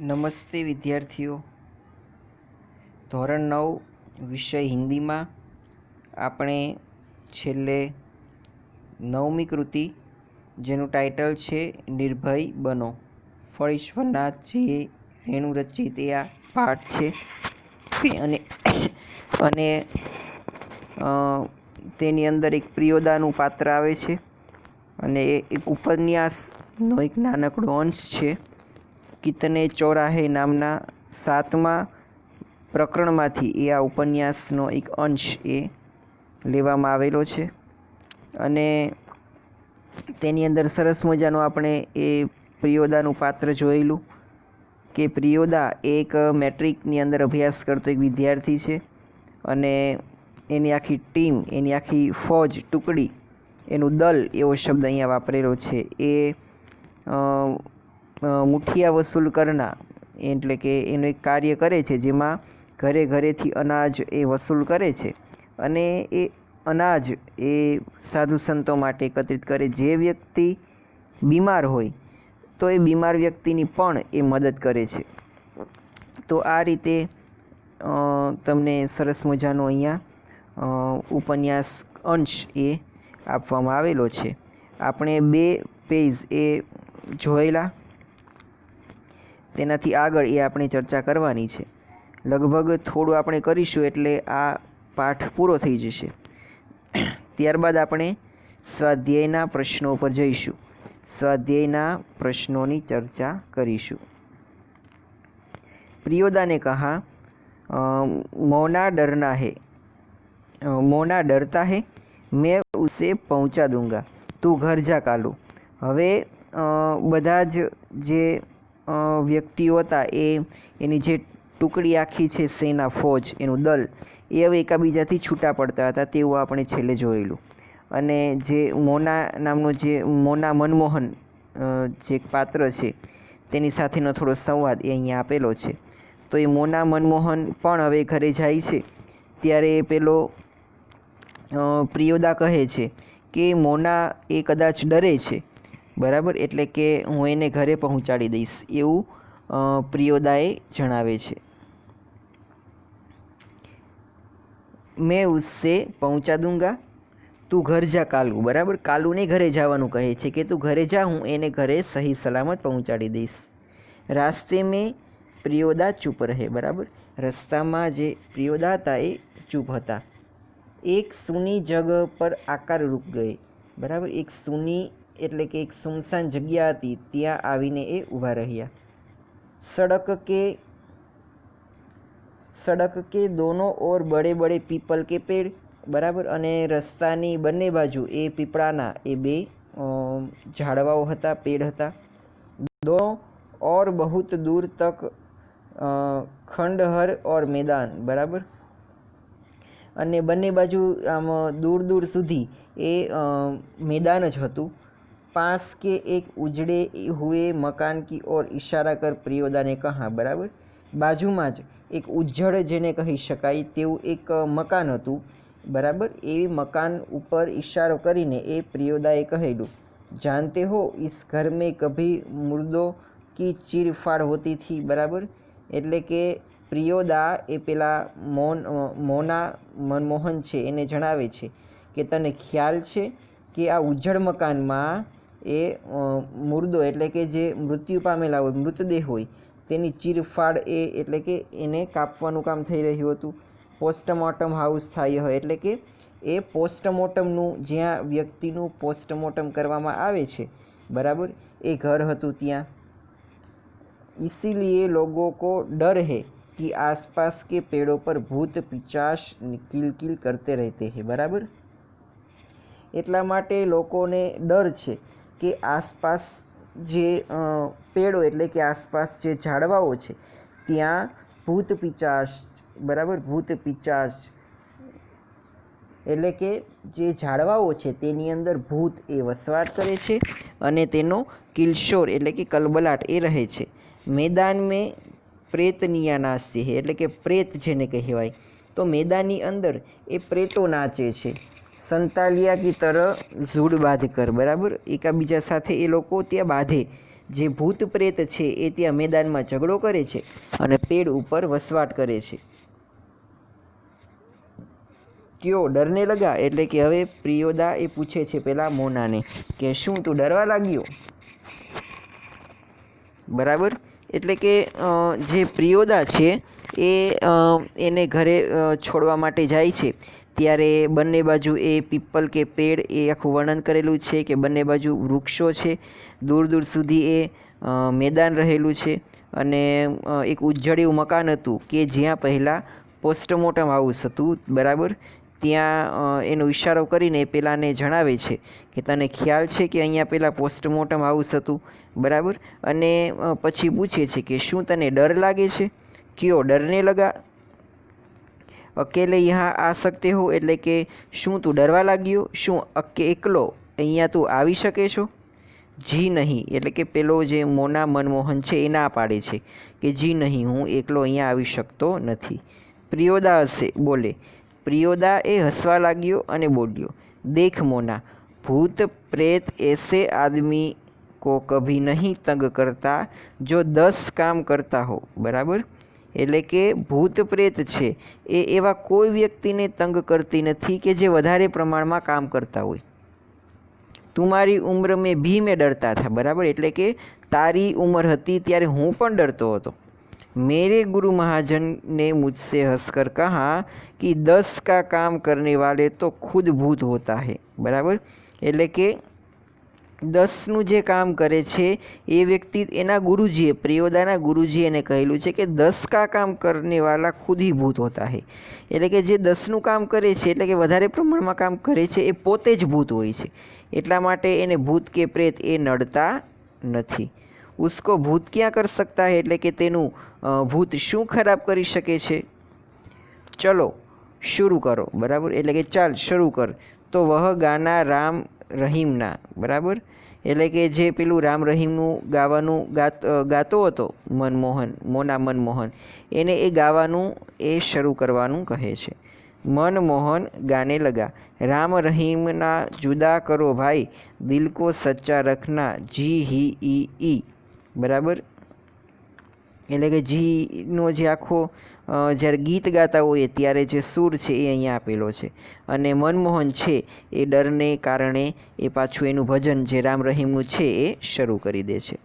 નમસ્તે વિદ્યાર્થીઓ, ધોરણ 9 વિષય હિન્દીમાં આપણે છેલ્લે 9મી કૃતિ જેનું ટાઇટલ છે નિર્ભય બનો, ફળ ઈશ્વરનાથ જે રેણુ રચિત એ આ પાઠ છે અને તેની અંદર એક પ્રિયોદાનું પાત્ર આવે છે અને એક ઉપન્યાસનો એક નાનકડો અંશ છે. કિતને ચોરાહે નામના 7મા પ્રકરણમાંથી એ આ ઉપન્યાસનો એક અંશ એ લેવામાં આવેલો છે અને તેની અંદર સરસ મજાનો આપણે એ પ્રિયોદાનું પાત્ર જોયેલું કે પ્રિયોદા એક મેટ્રિકની અંદર અભ્યાસ કરતો એક વિદ્યાર્થી છે અને એની આખી ટીમ, એની આખી ફોજ, ટુકડી, એનું દલ એવો શબ્દ અહીંયા વાપરેલો છે. એ મુઠિયા વસૂલ કરના એટલે કે એનું એક કાર્ય કરે છે જેમાં ઘરે ઘરેથી અનાજ એ વસૂલ કરે છે અને એ અનાજ એ સાધુ સંતો માટે એકત્રિત કરે. જે વ્યક્તિ બીમાર હોય તો એ બીમાર વ્યક્તિની પણ એ મદદ કરે છે. તો આ રીતે તમને સરસ મજાનો અહીંયા ઉપન્યાસ અંશ એ આપવામાં આવેલો છે. આપણે 2 પેજ એ જોયેલા, તેનાથી આગળ એ આપણે ચર્ચા કરવાની છે. લગભગ થોડું આપણે કરીશું એટલે આ પાઠ પૂરો થઈ જશે. ત્યારબાદ આપણે સ્વાધ્યાયના પ્રશ્નો પર જઈશું, સ્વાધ્યાયના પ્રશ્નોની ચર્ચા કરીશું. प्रियोदा ने कहा मोना डरता है मैं उसे पहुंचा दूंगा તું ઘર જા કાલુ. હવે બધા જ જે વ્યક્તિઓ હતા એની જે ટુકડી આખી છે, સેના, ફોજ, એનું દલ, એ હવે એકાબીજાથી છૂટા પડતા હતા તેવું આપણે છેલ્લે જોયેલું. અને જે મોના નામનો જે મોના મનમોહન જે પાત્ર છે તેની સાથેનો થોડો સંવાદ એ અહીંયા આપેલો છે. તો એ મોના મનમોહન પણ હવે ઘરે જાય છે ત્યારે પેલો પ્રિયોદા કહે છે કે મોના એ કદાચ ડરે છે, બરાબર, એટલે કે હું એને ઘરે પહોંચાડી દઈશ એવું પ્રિયોદાએ જણાવે છે. મેં ઉસસે પહોંચા દૂંગા તું ઘર જા કાલુ, બરાબર, કાલુને ઘરે જવાનું કહે છે કે તું ઘરે જા, હું એને ઘરે સહી સલામત પહોંચાડી દઈશ. રાસ્તે મેં પ્રિયોદા ચૂપ રહે, બરાબર, રસ્તામાં જે પ્રિયોદા હતા એ ચૂપ હતા. એક સૂની જગહ પર આકાર રૂક ગયે, બરાબર, એક સૂની એટલે કે એક સુમસાન જગ્યા હતી ત્યાં આવીને એ ઊભા રહ્યા. સડક કે દોનો ઓર બડે બડે પીપલ કે પેડ, બરાબર, અને રસ્તાની બંને બાજુ એ પીપળાના એ 2 ઝાડવાઓ હતા, પેડ હતા. દો ઓર બહુત દૂર તક ખંડહર ઓર મેદાન, બરાબર, અને બંને બાજુ આમ દૂર દૂર સુધી એ મેદાન જ હતું. पास के एक उजड़े हुए मकान की ओर इशारा कर प्रियोदा ने कहा, बराबर, बाजूમાં જ એક ઉજ્જડ જેને કહી શકાય તેવું એક મકાન હતું, બરાબર, એ મકાન ઉપર ઇશારો કરીને એ પ્રિયોદાએ કહેલું, જાનતે હો ઇસ ઘર મેં કભી મુર્દો કી ચીરફાડ હોતી થી, બરાબર, એટલે કે પ્રિયોદા એ પેલા મોના મનમોહન છે એને જણાવે છે કે તને ખ્યાલ છે કે આ ઉજ્જડ મકાનમાં એ મુર્દો એટલે કે જે મૃત્યુ પામેલા હોય, મૃતદેહ હોય, તેની ચીરફાડ એટલે કે એને કાપવાનું કામ થઈ રહ્યું હતું. પોસ્ટમોર્ટમ હાઉસ થાય હોય એટલે કે એ પોસ્ટમોર્ટમનું, જ્યાં વ્યક્તિનું પોસ્ટમોર્ટમ કરવામાં આવે છે, બરાબર, એ ઘર હતું ત્યાં. इसीलिए लोगों को डर है कि आसपास के पेड़ों पर भूत पिचाश किलकिल करते रहते हैं, बराबर, એટલા માટે લોકોને ડર છે કે આસપાસ જે પેડો એટલે કે આસપાસ જે ઝાડવાઓ છે ત્યાં ભૂત પિચાશ, બરાબર, ભૂત પિચાશ એટલે કે જે ઝાડવાઓ છે તેની અંદર ભૂત એ વસવાટ કરે છે અને તેનો કિલશોર એટલે કે કલબલાટ એ રહે છે. મેદાન મેં પ્રેતનિયા નાચતી હે એટલે કે પ્રેત જેને કહેવાય, તો મેદાનની અંદર એ પ્રેતો નાચે છે. સંતાલિયા કી તરહ ઝૂડ બાંધ કર, બરાબર, એકાબીજા સાથે એ લોકો ત્યાં બાંધે જે ભૂત પ્રેત છે એ ત્યાં મેદાનમાં ઝઘડો કરે છે અને પેડ ઉપર વસવાટ કરે છે. ક્યો ડરને લગા, એટલે કે હવે પ્રિયોદા એ પૂછે છે પેલા મોનાને કે શું તું ડરવા લાગ્યો? બરાબર. એટલે કે જે પ્રિયોદા છે એ એને ઘરે છોડવા માટે જાય છે ત્યારે બંને બાજુ એ પીપલ કે પેડ એ આખું વર્ણન કરેલું છે કે બંને બાજુ વૃક્ષો છે, દૂર દૂર સુધી એ મેદાન રહેલું છે અને એક ઉજ્જળ્યું મકાન હતું કે જ્યાં પહેલાં પોસ્ટમોર્ટમ હાઉસ હતું. બરાબર. ત્યાં એનો ઇશારો કરીને પેલાને જણાવે છે કે તને ખ્યાલ છે કે અહીંયા પહેલાં પોસ્ટમોર્ટમ હાઉસ હતું. બરાબર. અને પછી પૂછે છે કે શું તને ડર લાગે છે? ક્યો ડરને લગા, અકેલે यहाँ आ सकते हो, એટલે કે શું તું ડરવા લાગ્યો? શું એકલો અહીંયા તું આવી શકે છો? જી નહીં, એટલે કે પેલો જે મોના મનમોહન છે એ ના પાડે છે કે જી નહીં, હું એકલો અહીંયા આવી શકતો નથી. પ્રિયોદા હશે બોલે. પ્રિયોદા એ હસવા લાગ્યો અને બોલ્યો, દેખ મોના, ભૂત प्रेत ऐसे आदमी को कभी नहीं तंग करता जो 10 काम करता हो. बराबर. એટલે કે ભૂત પ્રેત છે એ એવા કોઈ વ્યક્તિને તંગ કરતી નથી કે જે વધારે પ્રમાણમાં કામ કરતા હોય. તુમારી ઉમ્ર મેં ભી મેં ડરતા થા. બરાબર. એટલે કે તારી ઉંમર હતી ત્યારે હું પણ ડરતો હતો. मेरे गुरु महाजन ने मुझसे हंसकर कहा कि 10 का काम करने वाले तो खुद भूत होता है. बराबर. એટલે કે 10નું જે કામ કરે છે એ વ્યક્તિ એના ગુરુજીએ પ્રિયોદાના ગુરુજીએ એને કહેલું છે કે 10 કા કામ કરને વાલા ખુદ ही ભૂત હોતા है. એટલે કે જે 10નું કામ કરે છે એટલે કે વધારે પ્રમાણમાં કામ કરે છે એ પોતે જ ભૂત હોય છે. એટલા માટે એને ભૂત કે પ્રેત એ નડતા નથી. उसको भूत क्या कर सकता है, એટલે કે તેનું ભૂત શું ખરાબ કરી શકે છે? ચલો शुरू करो. बराबर. એટલે કે ચાલ શરૂ કર. તો વહ ગાના રામ રહીમના. બરાબર. એટલે કે જે પેલું રામ રહીમનું ગાવાનું ગાતો હતો મોના મનમોહન, એને એ ગાવાનું એ શરૂ કરવાનું કહે છે. मनमोहन गाने लगा, राम रहीम ना जुदा करो भाई, दिल को सच्चा रखना, जी ही ई. बराबर. એટલે કે જીનો જે આખો જ્યારે ગીત ગાતા હોઈએ ત્યારે જે સૂર છે એ અહીંયા આપેલો છે અને મનમોહન છે એ ડરને કારણે એ પાછું એનું ભજન જે રામ રહીમનું છે એ શરૂ કરી દે છે.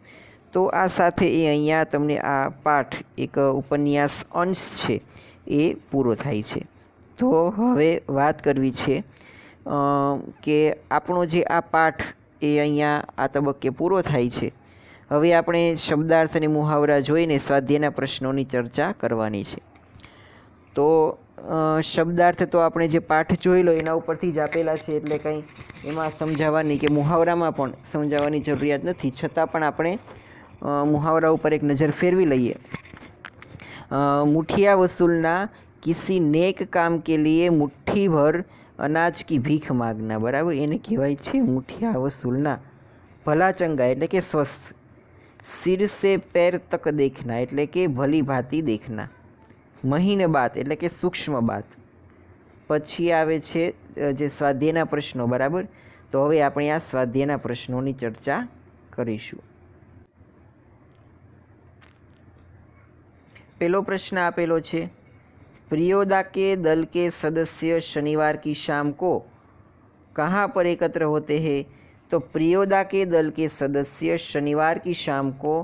તો આ સાથે એ અહીંયા તમને આ પાઠ એક ઉપન્યાસ અંશ છે એ પૂરો થાય છે. તો હવે વાત કરવી છે કે આપણો જે આ પાઠ એ અહીંયા આ તબક્કે પૂરો થાય છે. હવે આપણે શબ્દાર્થ અને મુહાવરા જોઈને સ્વાધ્યાયના પ્રશ્નોની ચર્ચા કરવાની છે. તો શબ્દાર્થ તો આપણે જે પાઠ જોઈ લો એના ઉપરથી જ આપેલા છે એટલે કંઈ એમાં સમજાવવાની કે મુહાવરામાં પણ સમજાવવાની જરૂરિયાત નથી. છતાં પણ આપણે મુહાવરા ઉપર એક નજર ફેરવી લઈએ. મુઠિયા વસૂલના किसी नेक काम के लिए मुट्ठी भर अनाज की भीख मांगना. बराबर. એને કહેવાય છે મુઠિયા વસૂલના. ભલા ચંગા એટલે કે સ્વસ્થ. सिर से पैर तक देखना એટલે કે ભલી ભાતી દેખના. મહીન બાત એટલે કે સૂક્ષ્મ બાત. પછી આવે છે જે સ્વાધ્યાયના પ્રશ્નો. બરાબર. તો હવે આપણે આ સ્વાધ્યાયના પ્રશ્નોની ચર્ચા કરીશું. પહેલો પ્રશ્ન આપેલો છે, प्रियोदा के दल के सदस्य शनिवार की शाम को कहाँ पर एकत्र होते हैं? तो प्रियोदा के दल के सदस्य शनिवार की शाम को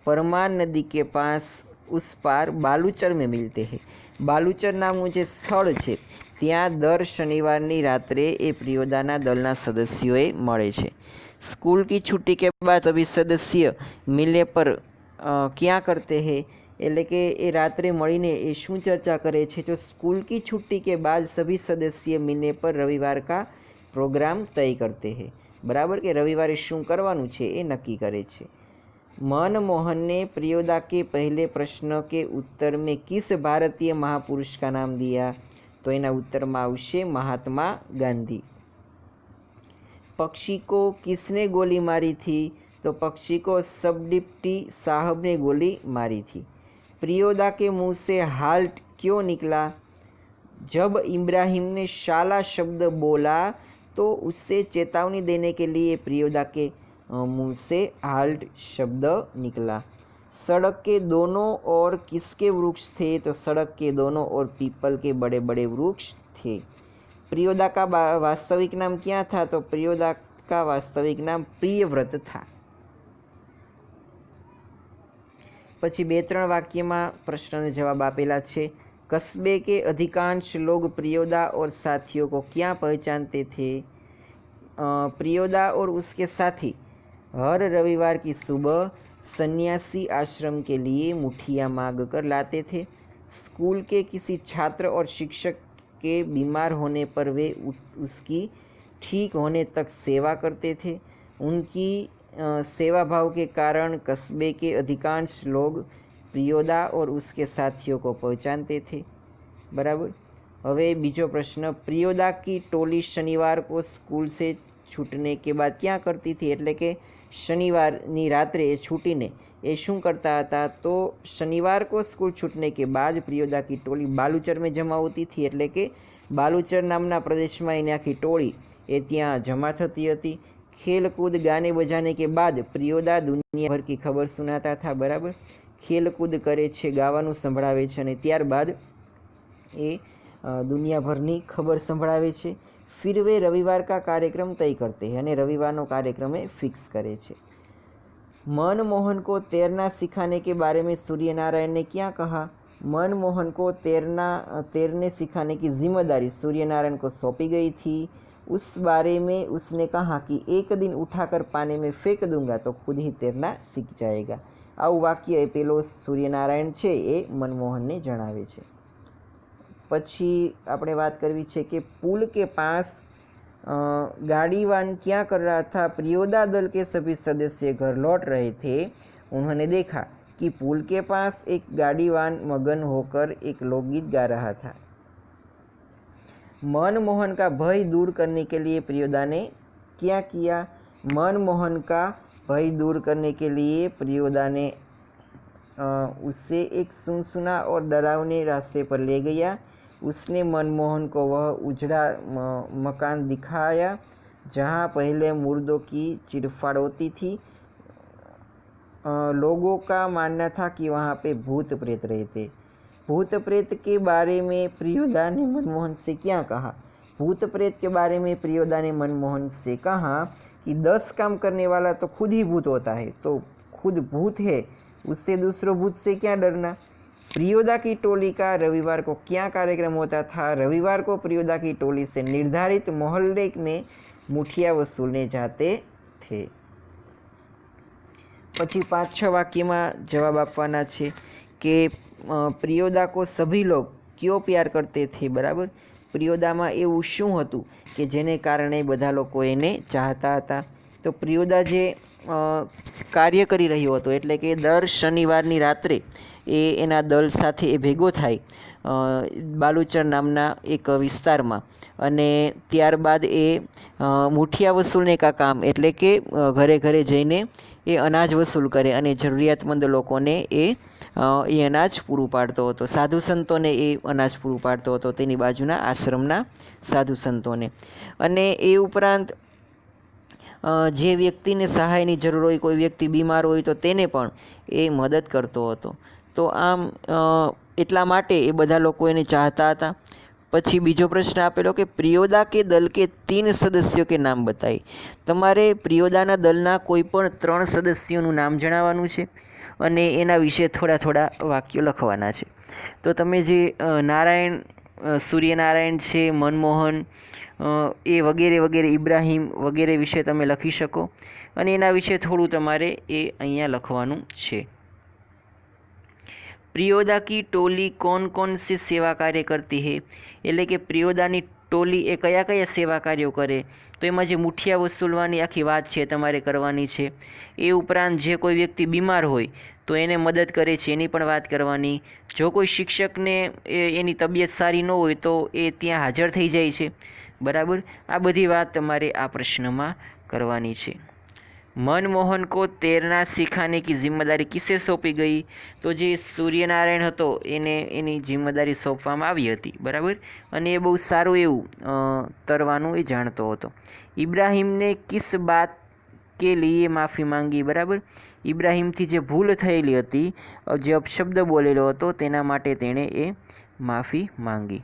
परमान नदी के पास उस पार बालूचर में मिलते हैं. बालूचर नामનું જે સ્થળ છે ત્યાં દર શનિવારની રાત્રે એ પ્રિયોદાના દલના સદસ્યોએ મળે છે. સ્કૂલ की छुट्टी के बाद सभी सदस्य मिलने पर क्या करते हैं? એટલે કે એ રાત્રે મળીને એ શું ચર્ચા કરે છે? તો સ્કૂલ કી છુટ્ટી કે બાદ સભી સદસ્ય મિલને પર રવિવાર કા પ્રોગ્રામ તય કરતે હૈ. બરાબર. કે રવિવારે શું કરવાનું છે એ નક્કી કરે છે. मनमोहन ने प्रियोदा के पहले प्रश्न के उत्तर में किस भारतीय महापुरुष का नाम दिया? तो एना उत्तर में आवशे महात्मा गांधी. पक्षी को किसने गोली मारी थी? तो पक्षी को सब डिप्टी साहब ने गोली मारी थी. प्रियोदा के मुंह से हाल्ट क्यों निकला? जब इब्राहिम ने शाला शब्द बोला तो उससे चेतावनी देने के लिए प्रियोदा के मुंह से हाल्ट शब्द निकला। सड़क के दोनों ओर किसके वृक्ष थे? तो सड़क के दोनों ओर पीपल के बड़े बड़े वृक्ष थे। प्रियोदा का वास्तविक नाम क्या था? तो प्रियोदा का वास्तविक नाम प्रियव्रत था। પછી 2-3 વાક્યમાં પ્રશ્નનો જવાબ આપેલા છે। कस्बे के अधिकांश लोग प्रियोदा और साथियों को क्या पहचानते थे? प्रियोदा और उसके साथी हर रविवार की सुबह सन्यासी आश्रम के लिए मुठिया मांग कर लाते थे। स्कूल के किसी छात्र और शिक्षक के बीमार होने पर वे उसकी ठीक होने तक सेवा करते थे। उनकी सेवा भाव के कारण कस्बे के अधिकांश लोग प्रियोदा और उसके साथियों को पहचानते थे। बराबर। હવે બીજો પ્રશ્ન, પ્રિયોદા की टोली शनिवार को स्कूल से छूटने के बाद क्या करती थी? એટલે કે શનિવારની રાત્રે છૂટીને એ શું કરતા હતા? તો શનિવાર को स्कूल छूटने के बाद प्रियोदा की टोली बालूचर में जमा होती थी। એટલે કે બાલુચર નામના પ્રદેશમાં એની આખી ટોળી એ ત્યાં જમા થતી હતી। खेल कूद गाने बजाने के बाद प्रियोदा दुनिया भर की खबर सुनाता था। बराबर। खेल कूद करे छे, गावानुं संभळावे छे अने त्यारबाद ए दुनिया भरनी खबर संभळावे छे। फिर वे रविवार का कार्यक्रम तय करते हैं अने रविवारनो कार्यक्रम फिक्स करे छे। मनमोहन को तैरना सिखाने के बारे में सूर्यनारायण ने क्या कहा? मनमोहन को तैरने सिखाने की जिम्मेदारी सूर्यनारायण को सौंपी गई थी। उस बारे में उसने कहा कि एक दिन उठाकर पानी में फेंक दूंगा तो खुद ही तैरना सीख जाएगा। आવું વાક્ય એ પેલો સૂર્યનારાયણ છે એ મનમોહનને જણાવે છે। પછી આપણે વાત કરવી છે કે पुल के पास गाड़ीवान क्या कर रहा था? प्रियोदा दल के सभी सदस्य घर लौट रहे थे। उन्होंने देखा कि पुल के पास एक गाड़ीवान मगन होकर एक लोकगीत गा रहा था। मनमोहन का भय दूर करने के लिए प्रियोदा ने क्या किया? मनमोहन का भय दूर करने के लिए प्रियोदा ने उससे एक सुनसुना और डरावने रास्ते पर ले गया। उसने मनमोहन को वह उजड़ा मकान दिखाया जहाँ पहले मुर्दों की चिड़फाड़ होती थी। लोगों का मानना था कि वहाँ पे भूत प्रेत रहते। भूत प्रेत के बारे में प्रियोदा ने मनमोहन से क्या कहा? भूत प्रेत के बारे में प्रियोदा ने मनमोहन से कहा कि 10 काम करने वाला तो खुद ही भूत होता है, तो खुद भूत है, उससे दूसरों भूत से क्या डरना। प्रियोदा की टोली का रविवार को क्या कार्यक्रम होता था? रविवार को प्रियोदा की टोली से निर्धारित मोहल्ले में मुठिया वसूलने जाते थे। પછી 5-6 વાક્યમાં જવાબ આપવાના છે કે પ્રિયોદા को सभी लोग क्यों प्यार करते थे? बराबर। પ્રિયોદામાં એવું શું હતું કે જેને કારણે બધા લોકો એને ચાહતા હતા? તો પ્રિયોદા જે કાર્ય કરી રહ્યો હતો એટલે કે દર શનિવારની રાત્રે એ એના દલ સાથે એ ભેગો થાય બાલુચર નામના એક વિસ્તારમાં અને ત્યારબાદ એ મુઠિયા વસૂલને કા કામ એટલે કે ઘરે ઘરે જઈને એ અનાજ વસૂલ કરે અને જરૂરિયાતમંદ લોકોને એ અનાજ પૂરું પાડતો હતો। સાધુ સંતોને એ અનાજ પૂરું પાડતો હતો, તેની બાજુના આશ્રમના સાધુ સંતોને। અને એ ઉપરાંત જે વ્યક્તિને સહાયની જરૂર હોય, કોઈ વ્યક્તિ બીમાર હોય તો તેને પણ એ મદદ કરતો હતો। તો આમ એટલા માટે એ બધા લોકો એને ચાહતા હતા। પછી બીજો પ્રશ્ન આપેલો કે પ્રિયોદા કે દલ કે 3 સદસ્યો કે નામ બતાય। તમારે પ્રિયોદાના દલના કોઈ પણ 3 સદસ્યોનું નામ જણાવવાનું છે અને એના વિશે થોડા થોડા વાક્યો લખવાના છે। તો તમે જે નારાયણ, સૂર્યનારાયણ છે, મનમોહન એ વગેરે વગેરે, ઇબ્રાહિમ વગેરે વિશે તમે લખી શકો અને એના વિશે થોડું તમારે એ અહીંયા લખવાનું છે। प्रियोदा की टोली कौन कौन से सेवा कार्य करती है? એટલે કે પ્રિયોદાની ટોલી એ કયા કયા સેવા કાર્યો કરે? તો એમાં જે મુઠિયા વસૂલવાની આખી વાત છે તમારે કરવાની છે। એ ઉપરાંત જે કોઈ વ્યક્તિ બીમાર હોય તો એને મદદ કરે છે એની પણ વાત કરવાની। જો કોઈ શિક્ષકને એની તબિયત સારી ન હોય તો એ ત્યાં હાજર થઈ જાય છે। બરાબર। આ બધી વાત તમારે આ પ્રશ્નમાં કરવાની છે। मनमोहन को तैरना सिखाने की जिम्मेदारी किसे सौंपी गई? तो जे सूर्यनारायण हतो एने एनी जिम्मेदारी सौंपवामां आवी हती। बराबर। अने ए बहु सारुं एवुं तरवानुं ए जाणतो हतो। इब्राहिम ने किस बात के लिए माफ़ी માંગી, બરાબર. ઇબ્રાહીમથી જે ભૂલ થયેલી હતી, જે અપશબ્દ બોલેલો હતો તેના માટે તેણે એ માफ़ી માંગી.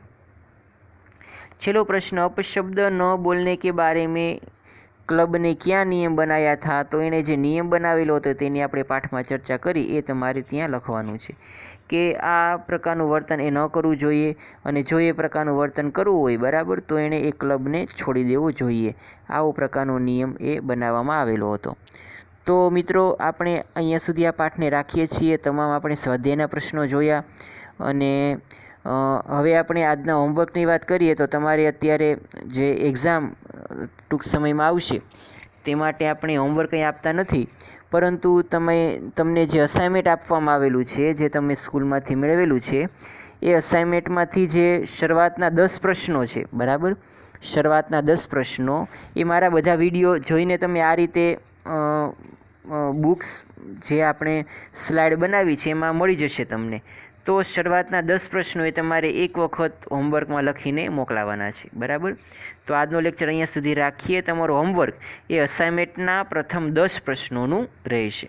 છેલ્લો પ્રશ્ન, अपशब्द न बोलने के बारे में क्लब ने क्या नियम बनाया था? तो एने जे नियम बनावेलो હતો તેની આપણે પાઠમાં ચર્ચા કરી, એ તમારે ત્યાં લખવાનું છે કે આ પ્રકારનું વર્તન એ ન કરવું જોઈએ, અને જો એ પ્રકારનું વર્તન કરવું હોય, બરાબર, તો એણે એ ક્લબને છોડી દેવું જોઈએ. આવો પ્રકારનો નિયમ એ બનાવવામાં આવેલો હતો. તો મિત્રો, આપણે અહીંયા સુધી આ પાઠને રાખીએ છીએ. તમામ આપણે સ્વાધ્યાયના પ્રશ્નો જોયા, અને હવે આપણે આજના હોમવર્કની વાત કરીએ તો તમારે અત્યારે જે એક્ઝામ ટૂંક સમયમાં આવશે તે માટે આપણે હોમવર્ક કંઈ આપતા નથી, પરંતુ તમને જે અસાઇનમેન્ટ આપવામાં આવેલું છે, જે તમે સ્કૂલમાંથી મેળવેલું છે, એ અસાઇનમેન્ટમાંથી જે શરૂઆતના 10 પ્રશ્નો છે, બરાબર, શરૂઆતના 10 પ્રશ્નો એ મારા બધા વિડીયો જોઈને તમે આ રીતે બુક્સ જે આપણે સ્લાઇડ બનાવી છે એમાં મળી જશે તમને. તો શરૂઆતના 10 પ્રશ્નો એ તમારે એક વખત હોમવર્કમાં લખીને મોકલાવવાના છે, બરાબર. તો આજનો લેક્ચર અહીંયા સુધી રાખીએ. તમારું હોમવર્ક એ અસાઇનમેન્ટના પ્રથમ 10 પ્રશ્નોનું રહેશે.